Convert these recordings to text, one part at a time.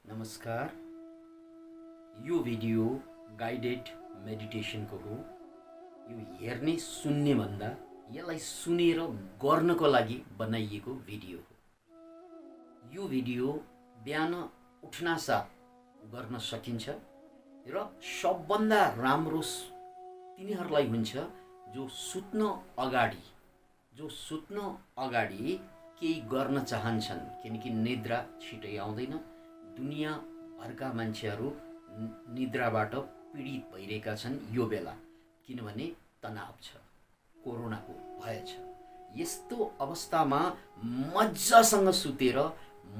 नमस्कार। यो video guided मेडिटेसनको हो। यो हेर्ने सुन्ने भन्दा यसलाई सुनेर गर्नको लागि बनाइएको भिडियो हो। यो भिडियो बिहान उठ्नासाथ गर्न सकिन्छ र सबभन्दा राम्रो तिनीहरूलाई हुन्छ जो सुत्न अगाडि केही गर्न चाहन्छन्, किनकि निद्रा छिटै आउँदैन। दुनिया भरका मान्छेहरू निद्राबाट पीडित भइरहेका छन् यो बेला, किनभने तनाव छ, कोरोनाको भय छ। यस्तो अवस्थामा मजासँग सुतेर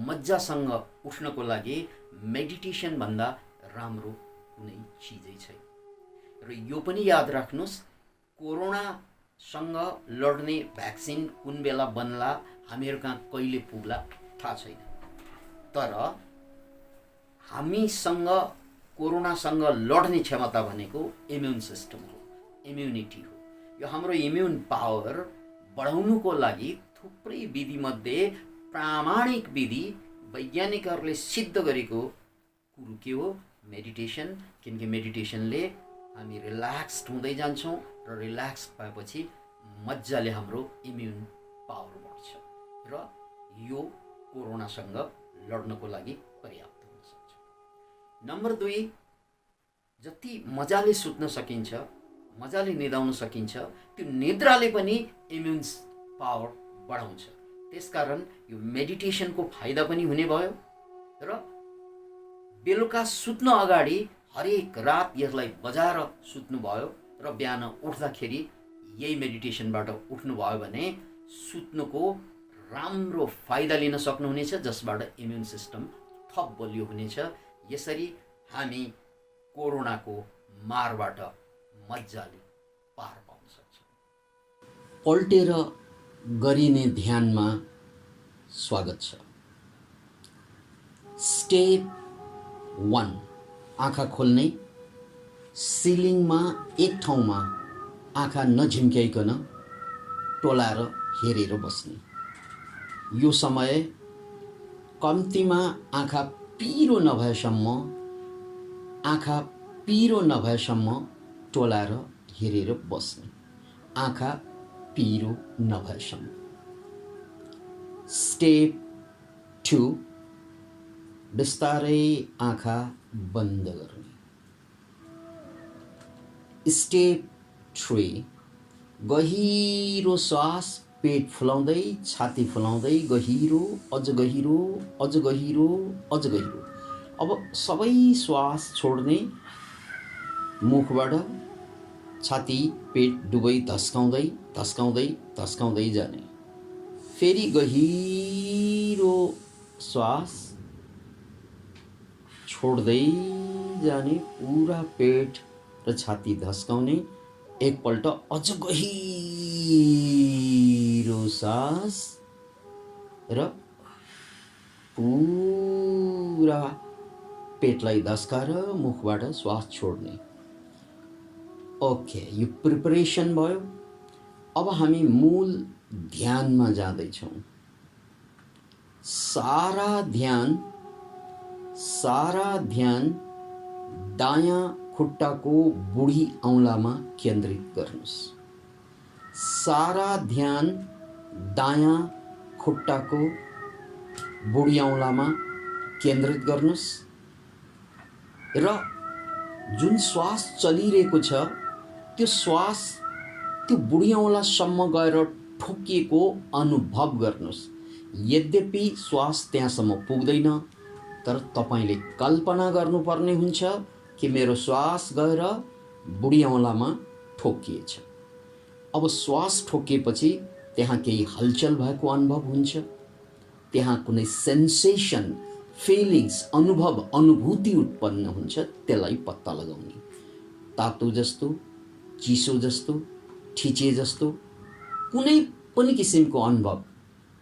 मजासँग उठ्नको लागि मेडिटेसन भन्दा राम्रो कुनै चिजै छैन। र यो पनि याद राख्नुहोस्, कोरोनासँग लड्ने भ्याक्सिन कुन बेला बन्ला, हामीहरू कहाँ कहिले पुग्ला थाहा छैन। तर हामीसँग कोरोनासँग लड्ने क्षमता भनेको इम्युन सिस्टम हो, इम्युनिटी हो। यो हाम्रो इम्युन पावर बढाउनुको लागि थुप्रै विधिमध्ये प्रामाणिक विधि वैज्ञानिकहरूले सिद्ध गरेको कुरो के हो? मेडिटेसन। किनकि मेडिटेसनले हामी रिल्याक्स्ड हुँदै जान्छौँ र रिल्याक्स भएपछि मजाले हाम्रो इम्युन पावर बढ्छ र यो कोरोनासँग लड्नको लागि पर्याप्त हुन सक्छ। नम्बर 2, जति मजाले सुत्न सकिन्छ, मजाले निदाउन सकिन्छ, त्यो निद्राले पनि इम्युन पावर बढाउँछ। त्यसकारण यो मेडिटेसनको फाइदा पनि हुने भयो र बेलुका सुत्न अगाडि हरेक रात यसलाई बजाएर सुत्नुभयो र बिहान उठ्दाखेरि यही मेडिटेसनबाट उठ्नुभयो भने सुत्नुको राम्रो फाइदा लिन सक्नुहुनेछ, जसबाट इम्युन सिस्टम थप बलियो हुनेछ। यसरी हामी कोरोनाको मारबाट मजाले पार पाउन सक्छौँ। पल्टेर गरिने ध्यानमा स्वागत छ। स्टेप 1, आँखा खोल्ने, सिलिङमा एक ठाउँमा आँखा नझिम्क्याइकन टोलाएर हेरेर बस्ने। यो समय कम्तीमा आँखा पिरो नभएसम्म टोलाएर हेरेर बस्ने, आँखा पिरो नभएसम्म। स्टेप 2, बिस्तारै आँखा बन्द गर्ने। स्टेप 3, गहिरो श्वास, पेट फुलाउँदै, छाती फुलाउँदै, गहिरो, अझ गहिरो, अझ गहिरो, अझ गहिरो। अब सबै श्वास छोड्ने, मुखबाट छाती पेट दुवै धस्काउँदै धस्काउँदै धस्काउँदै जाने। फेरि गहिरो श्वास छोड्दै जाने, पुरा पेट र छाती धस्काउने। एकपल्ट अझ गहिरो सास र पुरा पेटलाई धस्काएर मुखबाट श्वास छोड्ने। ओके, यो प्रिपरेसन भयो। अब हामी मूल ध्यानमा जाँदैछौँ। सारा ध्यान दायाँ खुट्टाको बुढी औँलामा केन्द्रित गर्नुहोस्। सारा ध्यान दायाँ खुट्टाको बुढी औँलामा केन्द्रित गर्नुहोस् र जुन श्वास चलिरहेको छ त्यो श्वास त्यो बुढी औँलासम्म गएर ठोकिएको अनुभव गर्नुहोस्। यद्यपि श्वास त्यहाँसम्म पुग्दैन, तर तपाईले कल्पना गर्नुपर्ने हुन्छ कि मेरो श्वास गएर बुढी औँलामा ठोकिएछ। अब श्वास ठोकिएपछि त्यहाँ केही हलचल भएको अनुभव हुन्छ, त्यहाँ कुनै सेन्सेसन, फिलिङ्स, अनुभूति उत्पन्न हुन्छ। त्यसलाई पत्ता लगाउने। तातो जस्तो, चिसो जस्तो, ठिचे जस्तो, कुनै पनि किसिमको अनुभव,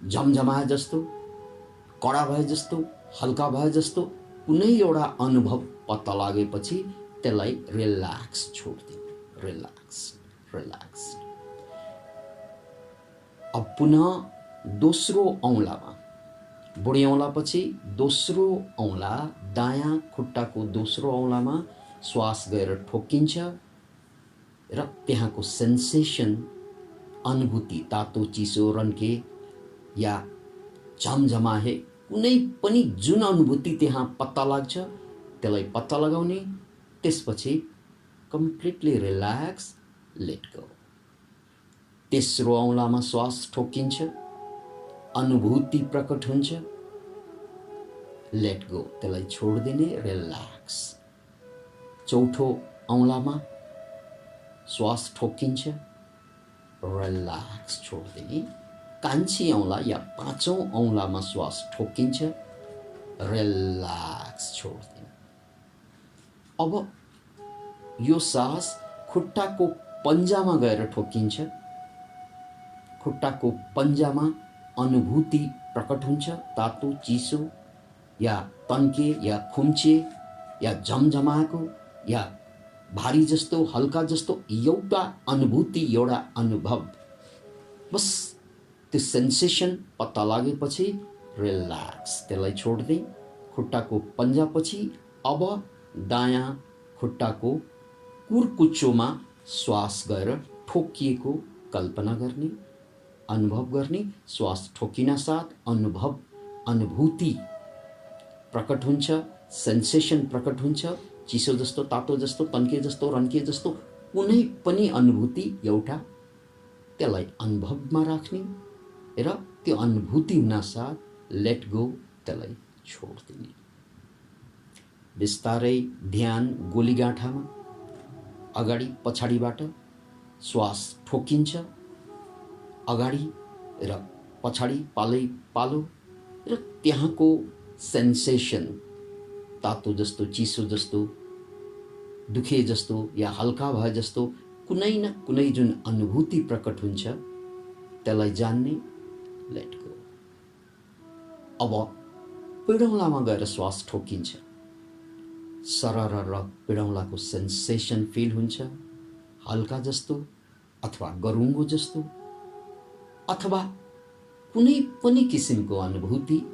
झमझमाए जस्तो, कडा भए जस्तो, हल्का भए जस्तो कुनै एउटा अनुभव पत्ता लागेपछि त्यसलाई रिल्याक्स छोड्दिनु। रिल्याक्स। अब पुनः दोस्रो औँलामा बुढी औँलापछि दोस्रो औँला दायाँ खुट्टाको दोस्रो औँलामा श्वास गएर ठोक्किन्छ र त्यहाँको सेन्सेसन, अनुभूति, तातो चिसो रन्के या झमझमाहे कुनै पनि जुन अनुभूति त्यहाँ पत्ता लाग्छ त्यसलाई पत्ता लगाउने, त्यसपछि कम्प्लिटली रिल्याक्स, लेट गो। तेस्रो औँलामा श्वास ठोक्किन्छ, अनुभूति प्रकट हुन्छ, लेट गो, त्यसलाई छोडिदिने, रिल्याक्स। चौथो औँलामा श्वास ठोक्किन्छ, रिल्याक्स, छोडिदिने। कान्छी औँला या पाँचौँ औँलामा श्वास ठोक्किन्छ, रिल्याक्स, छोडिदिने। अब यो सास खुट्टाको पन्जामा गएर ठोक्किन्छ, खुट्टाको पन्जामा अनुभूति प्रकट हुन्छ, तातो चिसो या तन्के या खुम्चे या झमझमाएको या भारी जस्तो, हल्का जस्तो एउटा अनुभूति, एउटा अनुभव, बस त्यो सेन्सेसन पत्ता लागेपछि रिल्याक्स, त्यसलाई छोड्दै खुट्टाको पन्जापछि अब दायाँ खुट्टाको कुर्कुच्चोमा श्वास गएर ठोकिएको कल्पना गर्ने, अनुभव गर्ने। श्वास ठोकिन साथ अनुभूति प्रकट हुन्छ, सेन्सेसन प्रकट हुन्छ, चिसो जस्तो, तातो जस्तो, तन्के जस्तो, रन्के जस्तो कुनै पनि अनुभूति एउटा, त्यसलाई अनुभवमा राख्ने र त्यो अनुभूति हुनासाथ लेट गो, त्यसलाई छोडिदिने। बिस्तारै ध्यान गोलीगाँठामा अगाडि पछाडिबाट श्वास ठोकिन्छ, अगाडि र पछाडि पालै पालो र त्यहाँको सेन्सेसन, तातो जस्तो, चिसो जस्तो, दुखे जस्तो या हल्का भए जस्तो कुनै न कुनै जुन अनुभूति प्रकट हुन्छ त्यसलाई जान्ने, लेट गो। अब पिडौलामा गएर श्वास ठोकिन्छ, सरर पिडौलाको सेन्सेसन फिल हुन्छ, हल्का जस्तो अथवा गरुङ्गो जस्तो अथवा कुनै पनि किसिमको अनुभूति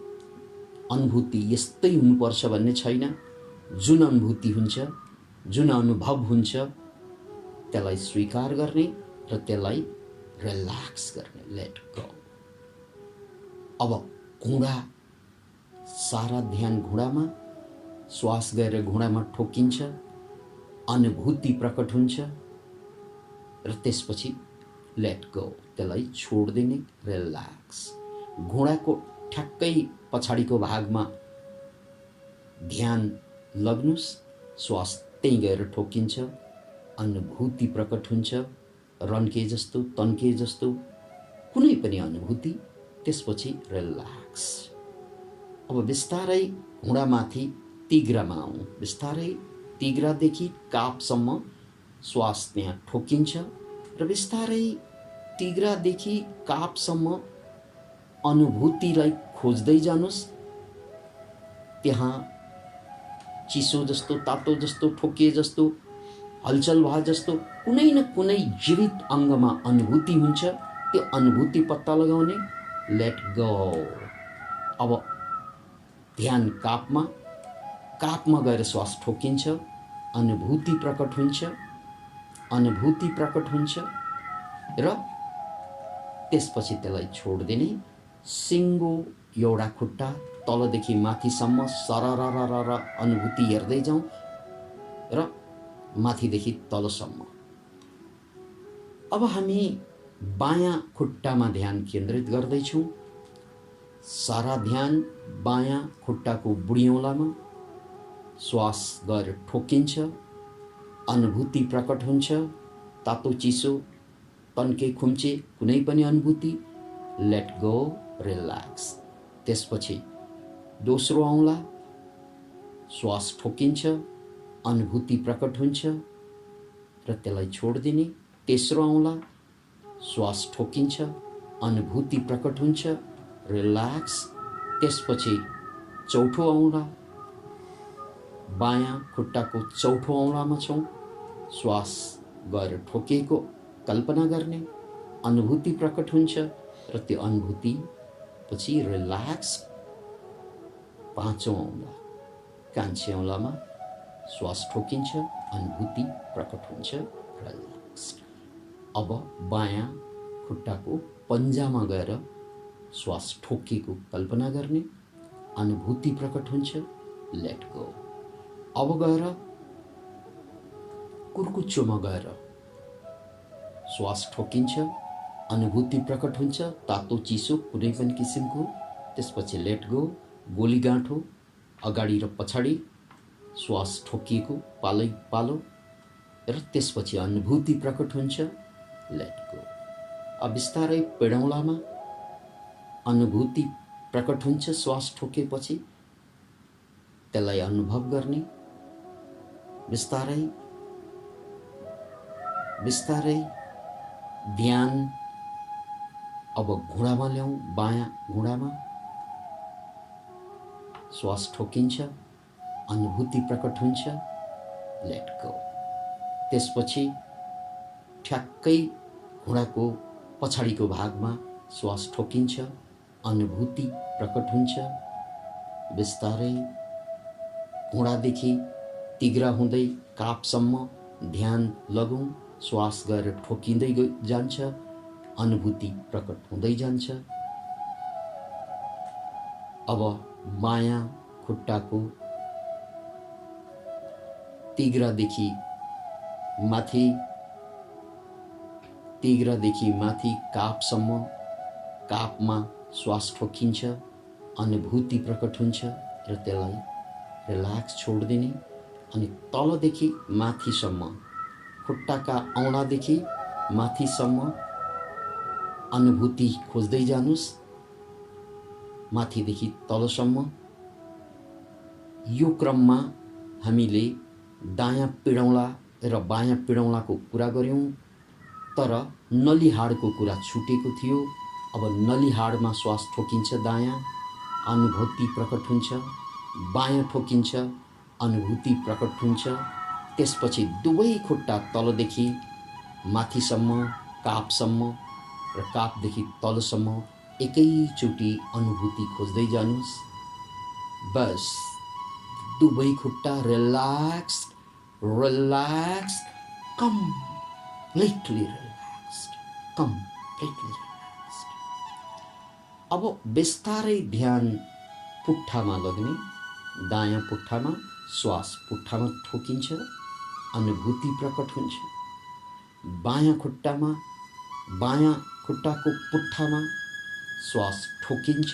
यस्तै हुनुपर्छ भन्ने छैन। जुन अनुभूति हुन्छ, जुन अनुभव हुन्छ त्यसलाई स्वीकार गर्ने र त्यसलाई रिल्याक्स गर्ने, लेट गो। अब घुँडा, सारा ध्यान घुँडामा, श्वास गएर घुँडामा ठोकिन्छ, अनुभूति प्रकट हुन्छ र त्यसपछि लेट गो, त्यसलाई छोडिदिने, रिल्याक्स। घुँडाको ठ्याक्कै पछाडिको भागमा ध्यान लग्नुस्, श्वास त्यहीँ गएर ठोकिन्छ, अनुभूति प्रकट हुन्छ, रन्के जस्तो, तन्के जस्तो कुनै पनि अनुभूति, त्यसपछि रिल्याक्स। अब बिस्तारै घुँडामाथि तिघ्रामा आउँ, बिस्तारै तिघ्रादेखि कापसम्म श्वास त्यहाँ ठोकिन्छ र बिस्तारै तिघ्रादेखि कापसम्म अनुभूतिलाई खोज्दै जानुस्। त्यहाँ चिसो जस्तो, तातो जस्तो, ठोकिए जस्तो, हलचल भए जस्तो कुनै न कुनै जीवित अङ्गमा अनुभूति हुन्छ, त्यो अनुभूति पत्ता लगाउने, लेट गो। अब ध्यान कापमा गएर श्वास ठोकिन्छ, अनुभूति प्रकट हुन्छ र त्यसपछि त्यसलाई छोडिदिने। सिङ्गो एउटा खुट्टा तलदेखि माथिसम्म सरररर अनुभूति हेर्दै जाउँ र माथिदेखि तलसम्म। अब हामी बायाँ खुट्टामा ध्यान केन्द्रित गर्दैछौँ। सारा ध्यान बायाँ खुट्टाको बुढी औँलामा, श्वास गएर ठोकिन्छ, अनुभूति प्रकट हुन्छ, तातो चिसो, तन्के खुम्चे कुनै पनि अनुभूति, लेट गो, रिल्याक्स। त्यसपछि दोस्रो औँला, श्वास ठोकिन्छ, अनुभूति प्रकट हुन्छ र त्यसलाई छोडिदिने। तेस्रो औँला, श्वास ठोकिन्छ, अनुभूति प्रकट हुन्छ, रिल्याक्स। त्यसपछि चौथो औँला, बायाँ खुट्टाको चौथो औँलामा छौँ, श्वास गएर ठोकिएको कल्पना गर्ने, अनुभूति प्रकट हुन्छ र त्यो अनुभूति पछि रिल्याक्स। पाँचौँ औँला कान्छे औँलामा श्वास ठोकिन्छ, अनुभूति प्रकट हुन्छ, रिल्याक्स्ड। अब बायाँ खुट्टाको पन्जामा गएर श्वास ठोकिएको कल्पना गर्ने, अनुभूति प्रकट हुन्छ, लेट गो। अब गएर कुर्कुच्चोमा गएर श्वास ठोकिन्छ, अनुभूति प्रकट हुन्छ, तातो चिसो कुनै पनि किसिमको। त्यसपछि लेट गो, गोलीगाँठो अगाडि र पछाडि श्वास ठोकिएको पालै पालो, र त्यसपछि अनुभूति प्रकट हुन्छ, लेट गो। अब बिस्तारै पेडौलामा अनुभूति प्रकट हुन्छ श्वास ठोकेपछि, त्यसलाई अनुभव गर्ने। बिस्तारै बिस्तारै ध्यान अब घुँडामा ल्याउँ, बायाँ घुँडामा श्वास ठोकिन्छ, अनुभूति प्रकट हुन्छ, लेट गो। त्यसपछि ठ्याक्कै घुँडाको पछाडिको भागमा श्वास ठोकिन्छ, अनुभूति प्रकट हुन्छ। बिस्तारै घुँडादेखि तिघ्रा हुँदै कापसम्म ध्यान लगाउँ, श्वास गएर ठोकिँदै जान्छ, अनुभूति प्रकट हुँदै जान्छ। अब बायाँ खुट्टाको तिघ्रादेखि माथि कापसम्म, कापमा श्वास ठोकिन्छ, अनुभूति प्रकट हुन्छ, र त्यसलाई रिल्याक्स छोडिदिने। अनि तलदेखि माथिसम्म, खुट्टाका औँलादेखि माथिसम्म अनुभूति खोज्दै जानुस्, माथिदेखि तलसम्म। यो क्रममा हामीले दायाँ पिडौला र बायाँ पिडौलाको कुरा गऱ्यौँ, तर नलीहाडको कुरा छुटेको थियो। अब नलीहाडमा श्वास ठोकिन्छ, दायाँ अनुभूति प्रकट हुन्छ, बायाँ ठोकिन्छ, अनुभूति प्रकट हुन्छ। त्यसपछि दुवै खुट्टा तलदेखि माथिसम्म, कापसम्म र कापदेखि तलसम्म एकैचोटि अनुभूति खोज्दै जानुस्। बस दुवै खुट्टा relaxed, relaxed, completely relaxed, completely relaxed. अब बिस्तारै ध्यान पुट्ठामा लग्ने, दायाँ पुट्ठामा श्वास पुट्ठामा ठोकिन्छ, अनुभूति प्रकट हुन्छ। बायाँ खुट्टाको पुट्ठामा श्वास ठोकिन्छ,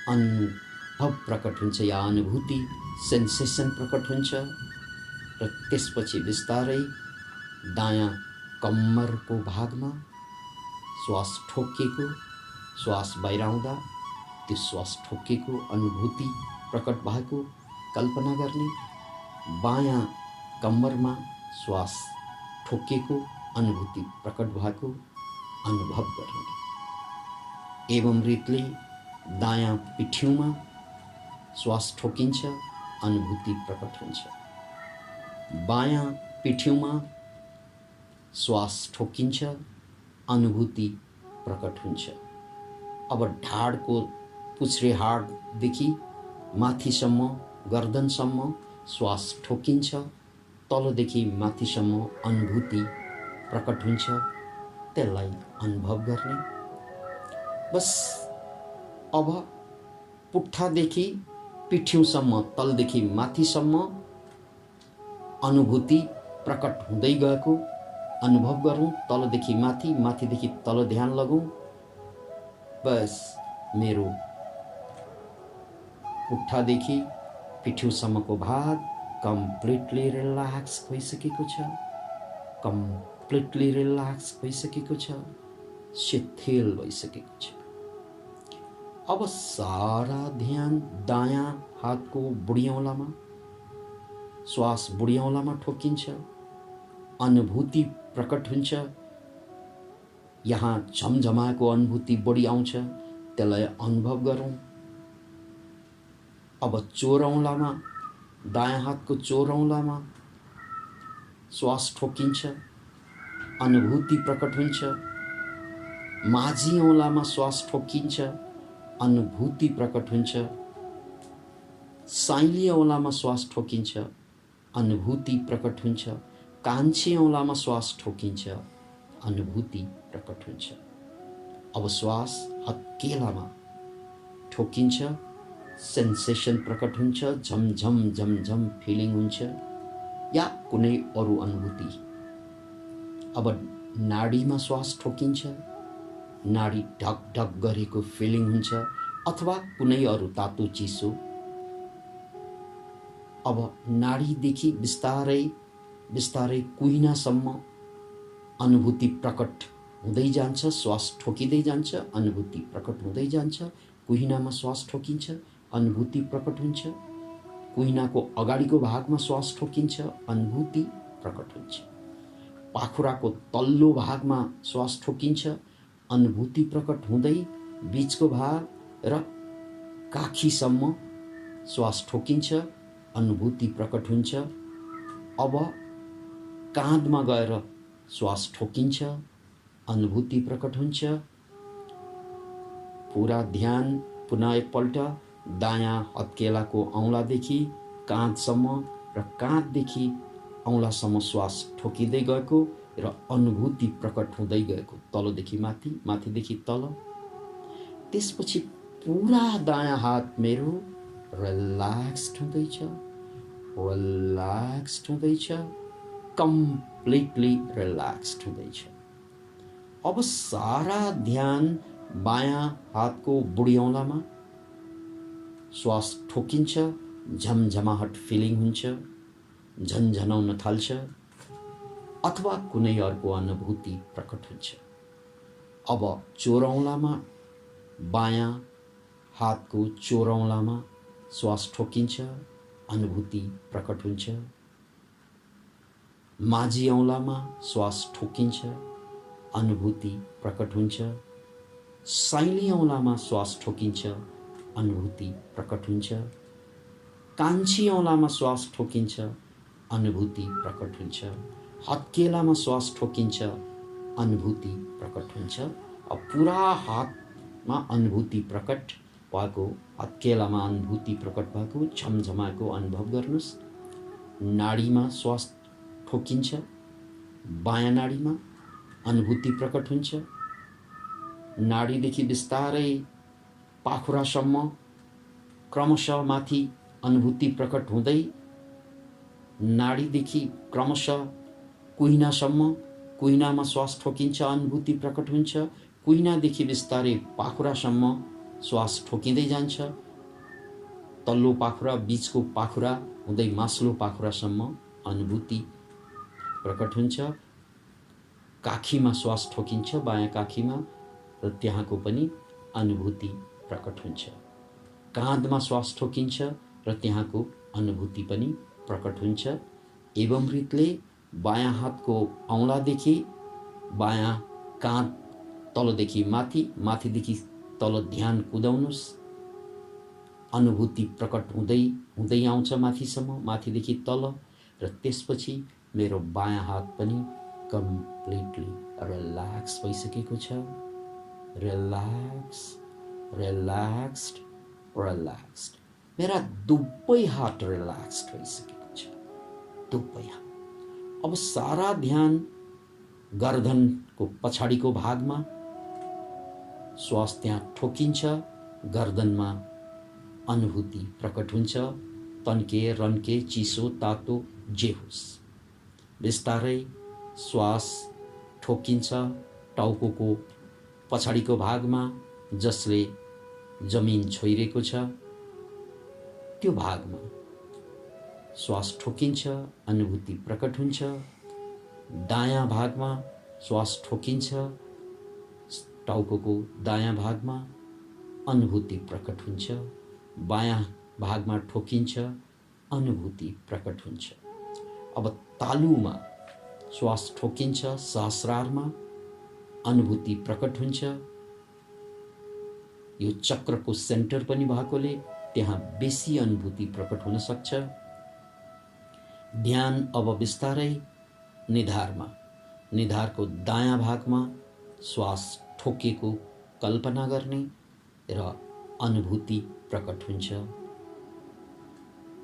अनुभव प्रकट हुन्छ या अनुभूति सेन्सेसन प्रकट हुन्छ। र त्यसपछि बिस्तारै दायाँ कम्मरको भागमा श्वास ठोकिएको, श्वास बाहिर आउँदा त्यो श्वास ठोकिएको अनुभूति प्रकट भएको कल्पना गर्ने। बायाँ कम्मरमा श्वास ठोकिएको, अनुभूति प्रकट भएको अनुभव गर्ने। एवं रीतले दायाँ पिठ्यूमा श्वास ठोकिन्छ, अनुभूति प्रकट हुन्छ। बायाँ पिठ्यूमा श्वास ठोकिन्छ, अनुभूति प्रकट हुन्छ। अब ढाडको पुच्छ्रे हाडदेखि माथिसम्म, गर्दनसम्म श्वास ठोकिन्छ, तलदेखि माथिसम्म अनुभूति प्रकट हुन्छ, त्यसलाई अनुभव गर्ने। बस अब पुट्ठादेखि पिठ्यूसम्म, तलदेखि माथिसम्म अनुभूति प्रकट हुँदै गएको अनुभव गरौँ। तलदेखि माथि, माथिदेखि तल ध्यान लगाउँ। बस मेरो पुट्ठादेखि पिठ्यूसम्मको भाग कम्प्लिटली रिल्याक्स भइसकेको छ, कम्प्लिटली रिल्याक्स भइसकेको छ, शिथिल भइसकेको छ। अब सारा ध्यान दायाँ हातको बुढी औँलामा, श्वास बुढी औँलामा ठोकिन्छ, अनुभूति प्रकट हुन्छ। यहाँ झमझमाएको अनुभूति बढी आउँछ, त्यसलाई अनुभव गरौँ। अब चोरौँलामा, दायाँ हातको चोरौँलामा श्वास ठोकिन्छ, अनुभूति प्रकट हुन्छ। माझी औँलामा श्वास ठोकिन्छ, अनुभूति प्रकट हुन्छ। साइली औँलामा श्वास ठोकिन्छ, अनुभूति प्रकट हुन्छ। कान्छी औँलामा श्वास ठोकिन्छ, अनुभूति प्रकट हुन्छ। अब श्वास हत्केलामा ठोकिन्छ, सेन्सेसन प्रकट हुन्छ, झमझम झमझम फिलिङ हुन्छ या कुनै अरू अनुभूति। अब नाडीमा श्वास ठोकिन्छ, नाडी ढक ढक गरेको फिलिङ हुन्छ अथवा कुनै अरू तातो चिसो। अब नाडीदेखि बिस्तारै बिस्तारै कुहिनासम्म अनुभूति प्रकट हुँदै जान्छ, श्वास ठोकिँदै जान्छ, अनुभूति प्रकट हुँदै जान्छ। कुहिनामा श्वास ठोकिन्छ, अनुभूति प्रकट हुन्छ। कुहिनाको अगाडिको भागमा श्वास ठोकिन्छ, अनुभूति प्रकट हुन्छ। पाखुराको तल्लो भागमा श्वास ठोकिन्छ, अनुभूति प्रकट हुँदै बीचको भाग र काखीसम्म श्वास ठोकिन्छ, अनुभूति प्रकट हुन्छ। अब काँधमा गएर श्वास ठोकिन्छ, अनुभूति प्रकट हुन्छ। पूरा ध्यान पुनः एकपल्ट दायाँ हत्केलाको औँलादेखि काँधसम्म र काँधदेखि औँलासम्म श्वास ठोकिँदै गएको र अनुभूति प्रकट हुँदै गएको, तलदेखि माथि, माथिदेखि तल। त्यसपछि पुरा दायाँ हात मेरो रिल्याक्स्ड हुँदैछ, रिल्याक्स्ड हुँदैछ, कम्प्लिटली रिल्याक्स्ड हुँदैछ। अब सारा ध्यान बायाँ हातको बुढी औँलामा श्वास ठोकिन्छ, झमझमाहट फिलिङ हुन्छ, झन्झनाउन थाल्छ अथवा कुनै अर्को अनुभूति प्रकट हुन्छ। अब चोरौँलामा बायाँ हातको चोरौँलामा श्वास ठोकिन्छ, अनुभूति प्रकट हुन्छ। माझी औँलामा श्वास ठोकिन्छ, अनुभूति प्रकट हुन्छ। साइली औँलामा श्वास ठोकिन्छ, अनुभूति प्रकट हुन्छ। कान्छी औँलामा श्वास ठोकिन्छ, अनुभूति प्रकट हुन्छ। हत्केलामा श्वास ठोकिन्छ, अनुभूति प्रकट हुन्छ। अब पुरा हातमा अनुभूति प्रकट भएको, हत्केलामा अनुभूति प्रकट भएको, झमझमाएको अनुभव गर्नुस्। नाडीमा श्वास ठोकिन्छ, बायाँ नाडीमा अनुभूति प्रकट हुन्छ। नाडीदेखि बिस्तारै पाखुरासम्म क्रमशः माथि अनुभूति प्रकट हुँदै नाडीदेखि क्रमशः कुहिनासम्म, कुहिनामा श्वास ठोकिन्छ, अनुभूति प्रकट हुन्छ। कुहिनादेखि बिस्तारै पाखुरासम्म श्वास ठोकिँदै जान्छ, तल्लो पाखुरा, बीचको पाखुरा हुँदै मास्लो पाखुरासम्म अनुभूति प्रकट हुन्छ। काखीमा श्वास ठोकिन्छ, बायाँ काखीमा, र त्यहाँको पनि अनुभूति प्रकट हुन्छ। काँधमा श्वास ठोकिन्छ र त्यहाँको अनुभूति पनि प्रकट हुन्छ। एवं रीतले बायाँ हातको औँलादेखि बायाँ काँध तलदेखि माथि, माथिदेखि तल ध्यान कुदाउनुस्। अनुभूति प्रकट हुँदै हुँदै आउँछ माथिसम्म, माथिदेखि तल, र त्यसपछि मेरो बायाँ हात पनि कम्प्लिटली रिल्याक्स भइसकेको छ। Relax, relaxed, relaxed. मेरा दुवै हात रिल्याक्स्ड भइसकेको छ, दुवै हात। अब सारा ध्यान गर्दनको पछाडिको भागमा श्वास त्यहाँ ठोकिन्छ, गर्दनमा अनुभूति प्रकट हुन्छ। तन्के, रन्के, चिसो, तातो जे होस्, बिस्तारै श्वास ठोकिन्छ टाउकोको पछाडिको भागमा, जसले जमिन छोइरहेको छ त्यो भागमा श्वास ठोकिन्छ, अनुभूति प्रकट हुन्छ। दायाँ भागमा श्वास ठोकिन्छ, टाउकोको दायाँ भागमा अनुभूति प्रकट हुन्छ। बायाँ भागमा ठोकिन्छ, अनुभूति प्रकट हुन्छ। अब तालुमा श्वास ठोकिन्छ, सहस्रारमा अनुभूति प्रकट हुन्छ। यो चक्रको सेन्टर पनि भएकोले त्यहाँ बेसी अनुभूति प्रकट हुन सक्छ। ध्यान अब बिस्तारै निधारमा, निधारको दायाँ भागमा श्वास ठोकेको कल्पना गर्ने र अनुभूति प्रकट हुन्छ।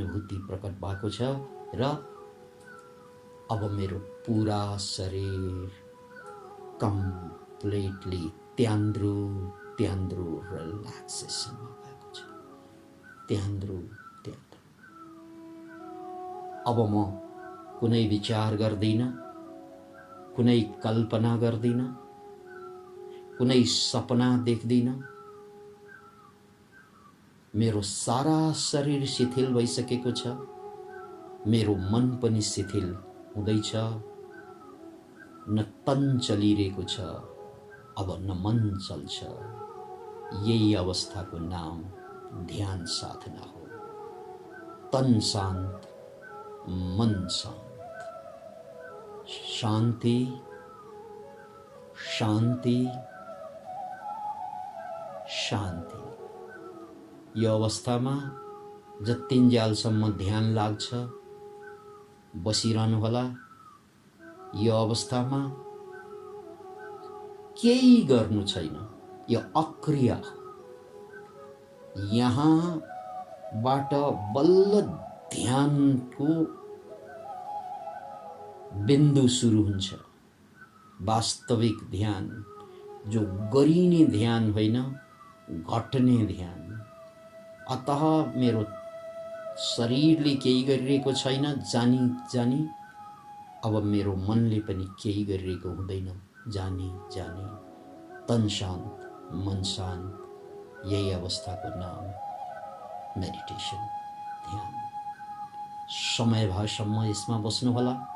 अनुभूति प्रकट भएको छ र अब मेरो पुरा शरीर कम्प्लिटली त्यान्द्रो रिल्याक्सेसनमा भएको छ। त्यान्द्रो। अब म कुनै विचार गर्दिन, कुनै कल्पना गर्दिन, कुनै सपना देख्दिन। मेरो सारा शरीर शिथिल भइसकेको छ, मेरो मन पनि शिथिल हुँदैछ। न तन चलिरहेको छ, अब न मन चल्छ। यही अवस्थाको नाम ध्यान साधना हो। तन शान्त, मन शान्त। शान्ति शान्ति शान्ति। यो अवस्थामा जतिन्जेलसम्म ध्यान लाग्छ बसिरहनुहोला। यो अवस्थामा केही गर्नु छैन, यो अक्रिया हो। यहाँबाट बल्ल ध्यानको बिन्दु सुरु हुन्छ। वास्तविक ध्यान, जो गरिने ध्यान होइन, घट्ने ध्यान। अतः मेरो शरीरले केही गरिरहेको छैन, जानी जानी। अब मेरो मनले पनि केही गरिरहेको हुँदैन, जानी जानी। तन शान्त, मन शान्त, यही अवस्थाको नाम मेडिटेसन, ध्यान। समय भएसम्म यसमा बस्नुहोला।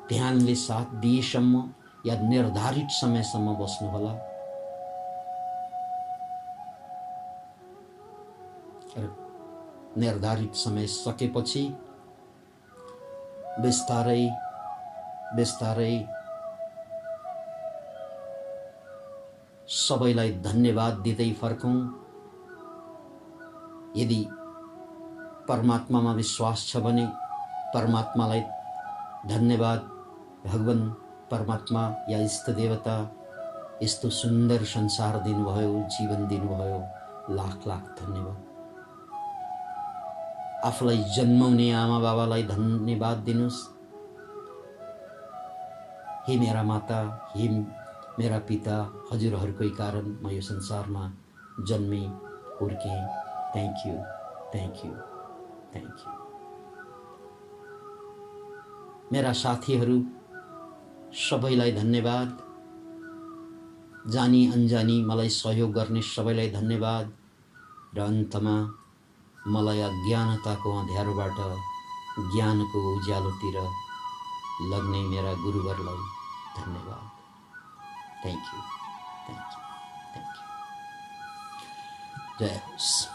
ध्यानले साथ दिएसम्म या निर्धारित समयसम्म बस्नुहोला। र निर्धारित समय सकेपछि बिस्तारै बिस्तारै सबैलाई धन्यवाद दिँदै फर्कौं। यदि परमात्मामा विश्वास छ भने परमात्मालाई धन्यवाद। भगवान परमात्मा या इष्ट देवता, यस्तो सुन्दर संसार दिनुभयो, जीवन दिनुभयो, लाख लाख धन्यवाद। आफूलाई जन्माउने आमा बाबालाई धन्यवाद दिनुस्। हे मेरा माता, हे मेरा पिता, हजुरहरूकै कारण म यो संसारमा जन्मे, हुर्केँ। Thank you, thank you, thank you. मेरा साथीहरू सबैलाई धन्यवाद। जानी अन्जानी मलाई सहयोग गर्ने सबैलाई धन्यवाद। र अन्तमा मलाई अज्ञानताको अँध्यारोबाट ज्ञानको उज्यालोतिर लग्ने मेरा गुरुवरलाई धन्यवाद। Thank you, thank you, thank you. जय होस्।